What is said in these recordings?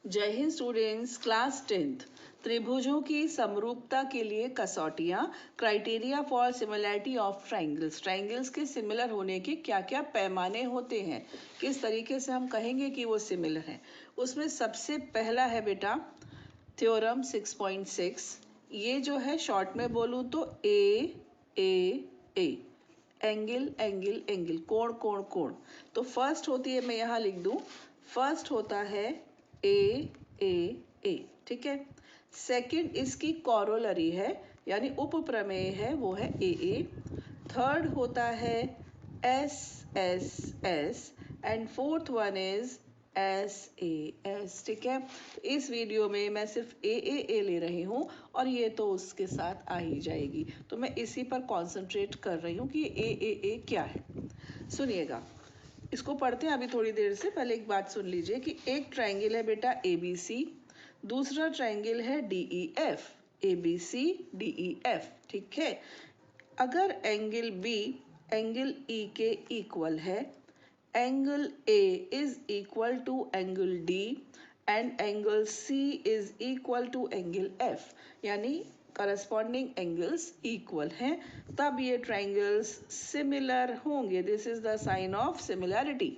जय Hind students, class 10th। त्रिभुजों की समरूपता के लिए कसौटियां, criteria for similarity of triangles. Triangles के सिमिलर होने के क्या क्या पैमाने होते हैं, किस तरीके से हम कहेंगे कि वो सिमिलर हैं। उसमें सबसे पहला है बेटा थ्योरम 6.6। ये जो है शॉर्ट में बोलूँ तो ए एंगल एंगल एंगल, कोण कोण कोण। तो फर्स्ट होती है, मैं यहाँ लिख दूँ, फर्स्ट होता है ए, ठीक है। सेकंड इसकी कॉरोलरी है यानी उपप्रमेय है, वो है ए। थर्ड होता है S and fourth one is S, ठीक है। तो इस वीडियो में मैं सिर्फ ए ले रही हूँ और ये तो उसके साथ आ ही जाएगी, तो मैं इसी पर कॉन्सेंट्रेट कर रही हूँ कि ए क्या है। सुनिएगा, इसको पढ़ते हैं अभी थोड़ी देर से। पहले एक बात सुन लीजिए कि एक ट्रायंगल है बेटा ABC, दूसरा ट्रायंगल है DEF, ABC DEF, ठीक है। अगर एंगल B एंगल E के इक्वल है, angle A is equal to angle D and angle C is equal to angle F, यानी करस्पॉन्डिंग एंगल्स इक्वल हैं, तब ये ट्रायंगल्स सिमिलर होंगे। This is the sign of similarity.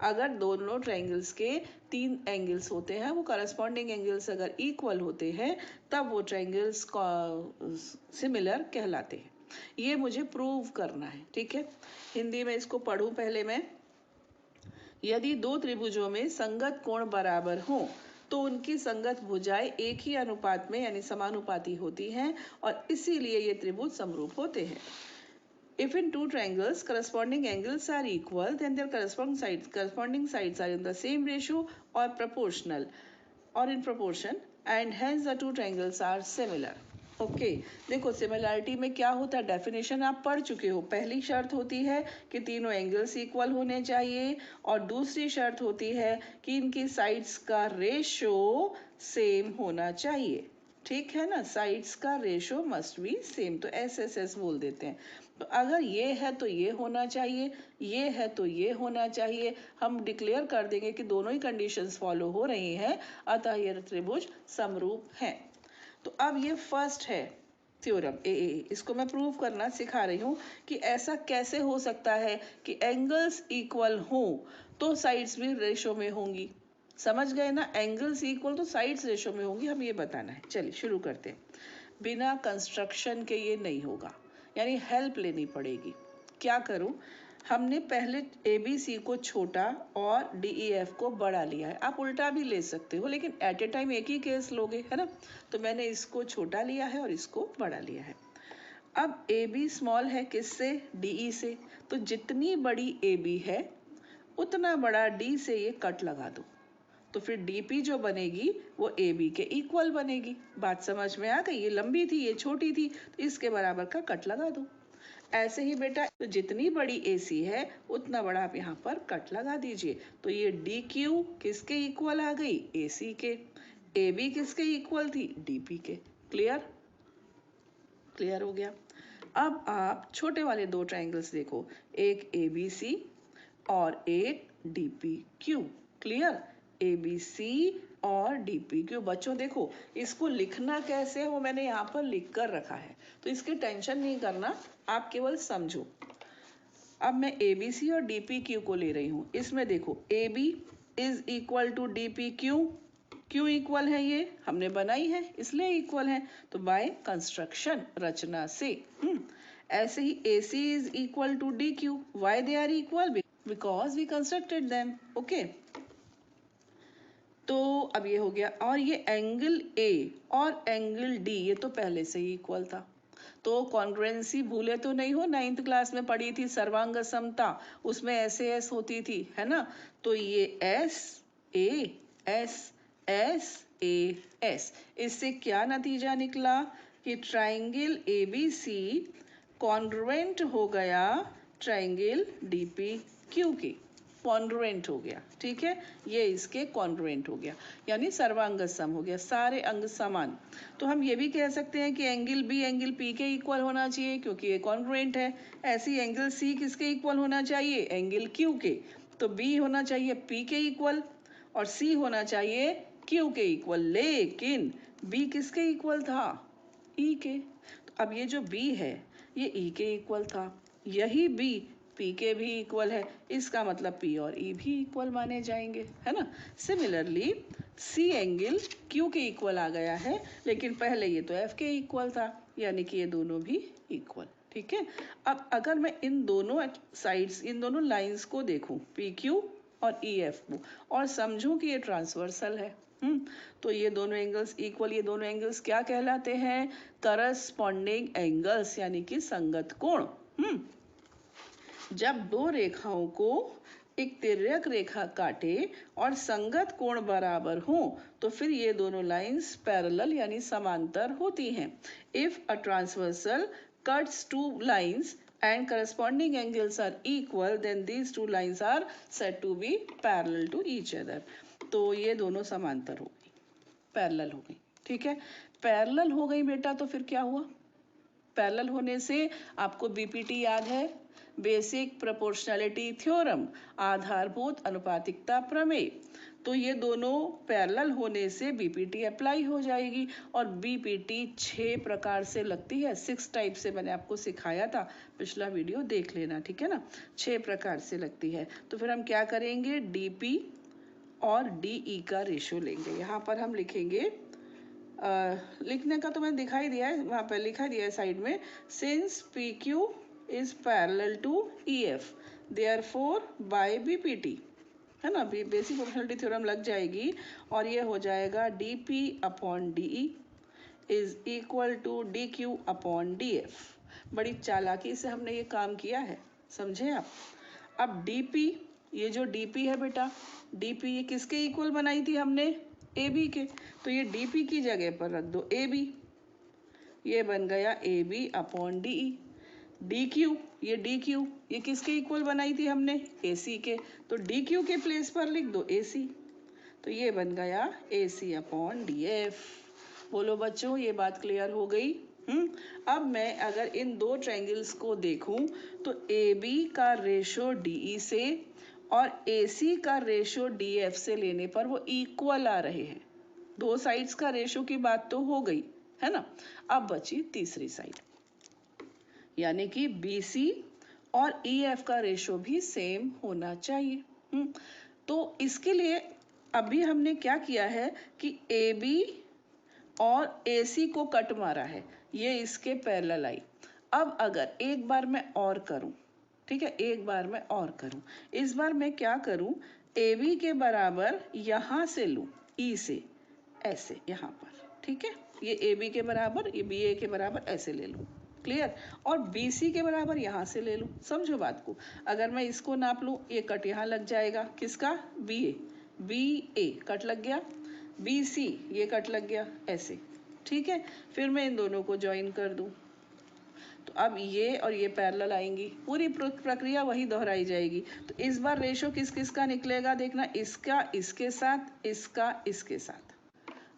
अगर दोनों triangles के 3 एंगल्स होते हैं, वो करस्पॉन्डिंग एंगल्स अगर इक्वल होते हैं, तब वो ट्रायंगल्स सिमिलर कहलाते हैं। ये मुझे प्रूव करना है, ठीक है। हिंदी में इसको पढ़ूं पहले मैं। यदि दो त्रिभुजों में संगत कोण बराबर हो तो उनकी संगत भुजाएं एक ही अनुपात में यानी समानुपाती होती हैं और इसीलिए ये त्रिभुज समरूप होते हैं। If in two triangles corresponding angles are equal, then their corresponding sides are in the same ratio or in proportion, and hence the two triangles are similar. Okay देखो, सिमिलैरिटी में क्या होता है, डेफिनेशन आप पढ़ चुके हो। पहली शर्त होती है कि तीनों एंगल्स इक्वल होने चाहिए और दूसरी शर्त होती है कि इनकी साइड्स का रेशो सेम होना चाहिए, ठीक है ना। साइड्स का रेशो मस्ट बी सेम, तो एस बोल देते हैं। तो अगर ये है तो ये होना चाहिए, ये है तो ये होना चाहिए। हम डिक्लेयर कर देंगे कि दोनों ही कंडीशंस फॉलो हो रही हैं, अतः ये त्रिभुज समरूप हैं। तो अब ये फर्स्ट है थ्योरम ए, इसको मैं प्रूव करना सिखा रही हूँ कि ऐसा कैसे हो सकता है कि एंगल्स इक्वल हो तो साइड्स भी रेशो में होंगी। समझ गए ना, एंगल्स इक्वल तो साइड्स रेशो में होंगी, हम ये बताना है। चलिए शुरू करते हैं। बिना कंस्ट्रक्शन के ये नहीं होगा, यानी हेल्प लेनी पड़ेगी। क्या करूं, हमने पहले ABC को छोटा और DEF को बड़ा लिया है। आप उल्टा भी ले सकते हो, लेकिन एट ए टाइम एक ही केस लोगे, है ना। तो मैंने इसको छोटा लिया है और इसको बड़ा लिया है। अब AB स्मॉल है किससे, DE से, तो जितनी बड़ी AB है उतना बड़ा D से ये कट लगा दो, तो फिर DP जो बनेगी वो AB के इक्वल बनेगी। बात समझ में आ गई, ये लंबी थी ये छोटी थी, तो इसके बराबर का कट लगा दो। ऐसे ही बेटा, तो जितनी बड़ी AC है उतना बड़ा आप यहाँ पर कट लगा दीजिए। तो ये DQ किसके इक्वल आ गई, AC के। AB किसके इक्वल थी, DP के। क्लियर, क्लियर हो गया। अब आप छोटे वाले दो ट्रायंगल्स देखो, एक ABC और एक DPQ। क्लियर, ABC और DPQ। बच्चों देखो, इसको लिखना कैसे है वो मैंने यहाँ पर लिख कर रखा है, तो इसकी टेंशन नहीं करना, आप केवल समझो। अब मैं ABC और DPQ को ले रही हूँ। इसमें देखो AB is equal to DPQ, क्यों इक्वल है, ये हमने बनाई है इसलिए इक्वल है, तो बाय कंस्ट्रक्शन, रचना से। ऐसे ही AC is equal to DQ, why they are equal, because we constructed them. Okay, तो अब ये हो गया। और ये एंगल A और एंगल D ये तो पहले से ही इक्वल था, तो कॉन्ग्रुएंसी भूले तो नहीं हो, 9th क्लास में पढ़ी थी सर्वांग समता, उसमें SAS होती थी, है ना। तो ये S इससे क्या नतीजा निकला कि ट्राइंगल ABC कॉन्ग्रुएंट हो गया ट्राइंगल DPQ के, कॉन्ग्रुएंट हो गया, ठीक है। ये इसके कॉन्ग्रुएंट हो गया, यानी सर्वांग सम हो गया, सारे अंग समान। तो हम ये भी कह सकते हैं कि एंगल B एंगल P के इक्वल होना चाहिए क्योंकि ये कॉन्ग्रुएंट है। ऐसे ही एंगल C किसके इक्वल होना चाहिए, एंगल Q के। तो B होना चाहिए P के इक्वल और C होना चाहिए क्यू के इक्वल, लेकिन बी किसके इक्वल था, ई के। तो अब ये जो बी है ये ई के इक्वल था, यही बी पी के भी इक्वल है, इसका मतलब पी और ई भी इक्वल माने जाएंगे, है ना। सिमिलरली सी एंगल क्यू के इक्वल आ गया है, लेकिन पहले ये तो एफ के इक्वल था, यानी कि ये दोनों भी इक्वल। ठीक है, अब अगर मैं इन दोनों साइड्स, इन दोनों लाइंस को देखूं, पी क्यू और ई एफ को, और समझूं कि ये ट्रांसवर्सल है, तो ये दोनों एंगल्स इक्वल, ये दोनों एंगल्स क्या कहलाते हैं, करस्पॉन्डिंग एंगल्स, यानी कि संगत कोण। जब दो रेखाओं को एक तिर्यक रेखा काटे और संगत कोण बराबर हो तो फिर ये दोनों लाइंस पैरेलल यानी समांतर होती हैं। If a transversal cuts two lines and corresponding angles are equal, then these two lines are said to be parallel to each other. तो ये दोनों समांतर हो गई, पैरेलल हो गई। ठीक है, पैरेलल हो गई बेटा, तो फिर क्या हुआ, पैरेलल होने से आपको बीपीटी याद है, बेसिक प्रोपोर्शनैलिटी थ्योरम, आधारभूत अनुपातिकता प्रमेय। तो ये दोनों पैरेलल होने से बीपीटी अप्लाई हो जाएगी, और बीपीटी 6 प्रकार से लगती है, 6 टाइप से मैंने आपको सिखाया था, पिछला वीडियो देख लेना, ठीक है ना। 6 प्रकार से लगती है। तो फिर हम क्या करेंगे, डीपी और डीई का रेशो लेंगे। यहाँ पर हम लिखेंगे, लिखने का तो मैंने दिखाई दिया है, वहाँ पर लिखा दिया है साइड में, since P Q is parallel to E F therefore by BPT, है ना, बेसिक प्रोपोर्शनैलिटी थ्योरम लग जाएगी, और ये हो जाएगा D P upon D E is equal to D Q upon D F. बड़ी चालाकी से हमने ये काम किया है, समझे आप। अब डी पी, ये जो डी पी है बेटा, डी पी ये किसके इक्वल बनाई थी हमने, ए बी के, तो ये डी पी की जगह पर रख दो ए बी, ये बन गया A B upon D E. D Q, ये डी क्यू ये किसके इक्वल बनाई थी हमने, ए सी के, तो डी क्यू के प्लेस पर लिख दो ए सी, तो ये बन गया ए सी अपॉन डी एफ। बोलो बच्चों, ये बात क्लियर हो गई। अब मैं अगर इन दो ट्रायंगल्स को देखूं तो ए बी का रेशो डी ई से और ए सी का रेशो डी एफ से लेने पर वो इक्वल आ रहे हैं। दो साइड्स का रेशो की बात तो हो गई, है ना। अब बची तीसरी साइड, यानी कि बी सी और ई एफ का रेशो भी सेम होना चाहिए। तो इसके लिए अभी हमने क्या किया है कि ए बी और ए सी को कट मारा है, ये इसके पैरेलल आई। अब अगर एक बार मैं और करूं, ठीक है, एक बार मैं और करूं, इस बार मैं क्या करूं, ए बी के बराबर यहां से लूं, ई से ऐसे यहां पर, ठीक है, ये ए बी के बराबर, ये बी ए के बराबर ऐसे ले लूं, क्लियर, और बी सी के बराबर यहाँ से ले लूँ। समझो बात को, अगर मैं इसको नाप लूँ, ये कट यहाँ लग जाएगा, किसका, बी ए कट लग गया, बी सी ये कट लग गया ऐसे, ठीक है। फिर मैं इन दोनों को ज्वाइन कर दूँ, तो अब ये और ये पैरेलल आएंगी, पूरी प्रक्रिया वही दोहराई जाएगी। तो इस बार रेशो किस किस का निकलेगा, देखना, इसका इसके साथ, इसका इसके साथ।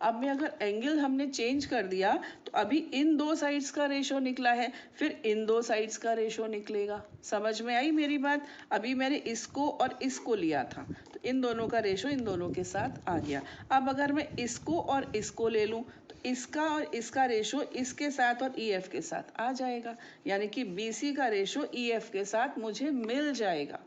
अब में अगर एंगल हमने चेंज कर दिया तो अभी इन दो साइड्स का रेशो निकला है, फिर इन दो साइड्स का रेशो निकलेगा। समझ में आई मेरी बात। अभी मैंने इसको और इसको लिया था, तो इन दोनों का रेशो इन दोनों के साथ आ गया। अब अगर मैं इसको और इसको ले लूं तो इसका और इसका रेशो इसके साथ और ई एफ के साथ आ जाएगा, यानी कि बी सी का रेशो ई एफ के साथ मुझे मिल जाएगा।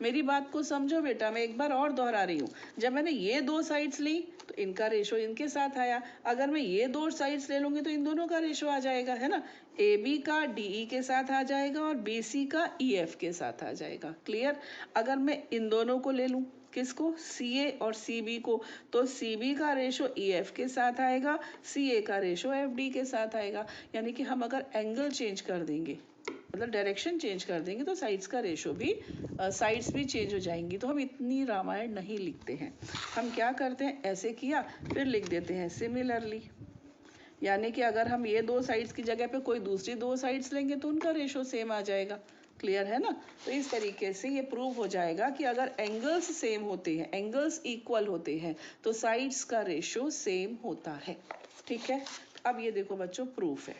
मेरी बात को समझो बेटा, मैं एक बार और दोहरा रही हूँ। जब मैंने ये दो साइड्स ली तो इनका रेशो इनके साथ आया, अगर मैं ये दो साइड्स ले लूंगी तो इन दोनों का रेशो आ जाएगा, है ना। ए बी का डी ई के साथ आ जाएगा और बी सी का ई एफ के साथ आ जाएगा, क्लियर। अगर मैं इन दोनों को ले लूँ, किसको, सी ए और सी बी को, तो सी बी का रेशो ई एफ के साथ आएगा, सी ए का रेशो एफ डी के साथ आएगा। यानी कि हम अगर एंगल चेंज कर देंगे, मतलब डायरेक्शन चेंज कर देंगे, तो साइड्स का रेशो भी, साइड्स भी चेंज हो जाएंगी। तो हम इतनी रामायण नहीं लिखते हैं, हम क्या करते हैं, ऐसे किया फिर लिख देते हैं सिमिलरली। यानी कि अगर हम ये दो साइड्स की जगह पे कोई दूसरी दो साइड्स लेंगे तो उनका रेशो सेम आ जाएगा, क्लियर है ना। तो इस तरीके से ये प्रूव हो जाएगा कि अगर एंगल्स सेम होते हैं, एंगल्स इक्वल होते हैं, तो साइड्स का रेशो सेम होता है, ठीक है। अब ये देखो बच्चों, प्रूफ है।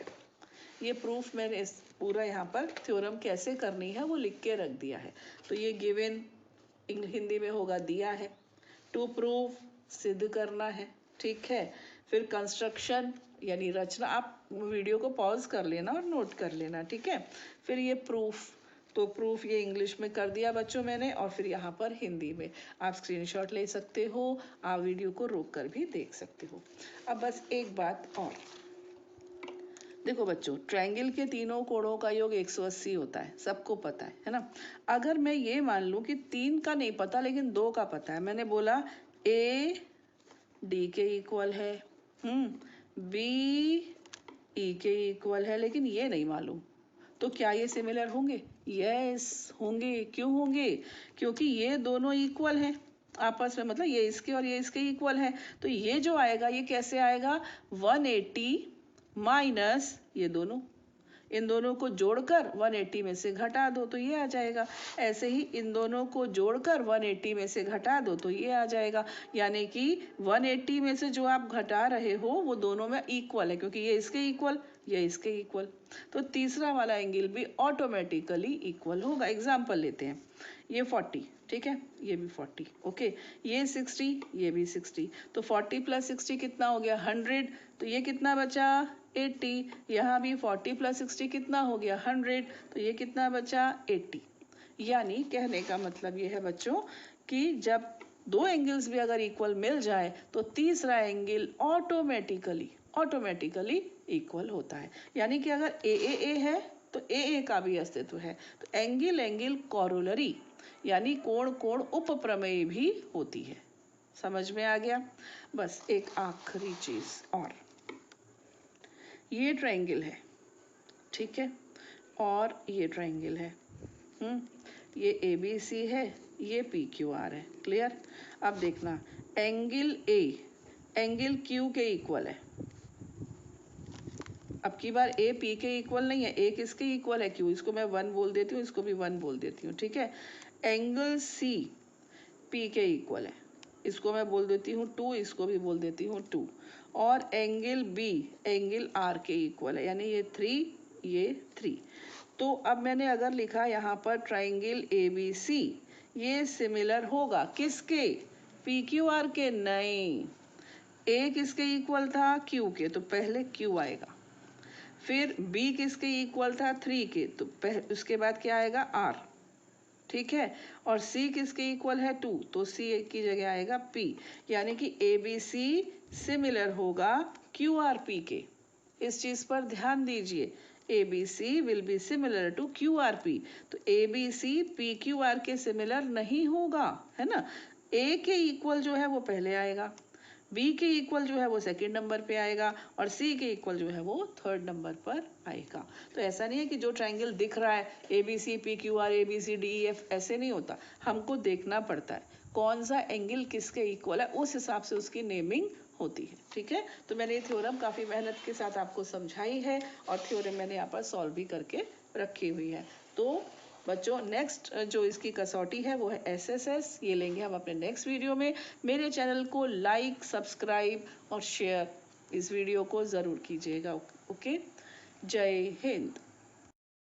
ये प्रूफ मैंने पूरा यहाँ पर थ्योरम कैसे करनी है वो लिख के रख दिया है। तो ये गिवन हिंदी में होगा, दिया है, टू प्रूव सिद्ध करना है, ठीक है। फिर कंस्ट्रक्शन यानी रचना, आप वीडियो को पॉज कर लेना और नोट कर लेना, ठीक है। फिर ये प्रूफ, तो प्रूफ ये इंग्लिश में कर दिया बच्चों मैंने, और फिर यहाँ पर हिंदी में। आप स्क्रीनशॉट ले सकते हो, आप वीडियो को रोक कर भी देख सकते हो। अब बस एक बात और, देखो बच्चों, ट्रायंगल के तीनों कोणों का योग 180 होता है, सबको पता है ना। अगर मैं ये मान लूँ कि 3 का नहीं पता लेकिन 2 का पता है, मैंने बोला ए डी के इक्वल है, बी ई के इक्वल है, लेकिन ये नहीं मालूम, तो क्या ये सिमिलर होंगे? यस होंगे। क्यों होंगे? क्योंकि ये दोनों इक्वल हैं आपस में, मतलब ये इसके और ये इसके इक्वल है। तो ये जो आएगा ये कैसे आएगा? 180 माइनस ये दोनों, इन दोनों को जोड़कर 180 में से घटा दो तो ये आ जाएगा। ऐसे ही इन दोनों को जोड़कर 180 में से घटा दो तो ये आ जाएगा। यानी कि 180 में से जो आप घटा रहे हो वो दोनों में इक्वल है, क्योंकि ये इसके इक्वल, ये इसके इक्वल, तो तीसरा वाला एंगल भी ऑटोमेटिकली इक्वल होगा। एग्जाम्पल लेते हैं, ये 40, ठीक है, ये भी 40, ओके, ये 60, ये भी 60, तो 40 प्लस 60 कितना हो गया? 100, तो ये कितना बचा? 80। यहाँ भी 40 प्लस 60 कितना हो गया? 100, तो ये कितना बचा? 80। यानी कहने का मतलब ये है बच्चों कि जब दो एंगल्स भी अगर इक्वल मिल जाए तो तीसरा एंगल ऑटोमेटिकली इक्वल होता है। यानी कि अगर ए है तो ए का भी अस्तित्व है। तो एंगल कॉरोलरी यानी कोण कोण उपप्रमेय भी होती है। समझ में आ गया? बस एक आखिरी चीज और, ये ट्रायंगल है, ठीक है, और ये ट्रायंगल है, ये ABC है, ये PQR है। क्लियर? अब देखना, एंगल A एंगल Q के इक्वल है। अब की बार A P के इक्वल नहीं है, A किसके इक्वल है? Q, इसको मैं 1 बोल देती हूँ, इसको भी 1 बोल देती हूँ, ठीक है। एंगल C P के इक्वल है, इसको मैं बोल देती हूँ 2, इसको भी बोल देती हूँ 2। और एंगल B एंगल R के इक्वल है, यानी ये 3, ये 3। तो अब मैंने अगर लिखा यहाँ पर ट्रायंगल ABC, ये सिमिलर होगा किसके? PQR के? नहीं, A किसके इक्वल था? Q के, तो पहले Q आएगा। फिर B किसके इक्वल था? 3 के, तो उसके बाद क्या आएगा? R, ठीक है। और C किसके इक्वल है? 2, तो C की जगह आएगा P। यानी कि ABC सिमिलर होगा QRP के। इस चीज पर ध्यान दीजिए, ABC will be similar to QRP। तो ABC PQR के सिमिलर नहीं होगा, है ना। A के इक्वल जो है वो पहले आएगा, B के इक्वल जो है वो सेकंड नंबर पे आएगा, और C के इक्वल जो है वो थर्ड नंबर पर आएगा। तो ऐसा नहीं है कि जो ट्रायंगल दिख रहा है ABC PQR ABCDEF, ऐसे नहीं होता। हमको देखना पड़ता है कौन सा एंगल किसके इक्वल है, उस हिसाब से उसकी नेमिंग होती है, ठीक है। तो मैंने ये थ्योरम काफ़ी मेहनत के साथ आपको समझाई है, और थ्योरम मैंने यहाँ पर सॉल्व भी करके रखी हुई है। तो बच्चों, नेक्स्ट जो इसकी कसौटी है वो है SSS, ये लेंगे हम अपने नेक्स्ट वीडियो में। मेरे चैनल को लाइक, सब्सक्राइब और शेयर इस वीडियो को ज़रूर कीजिएगा, ओके। जय हिंद।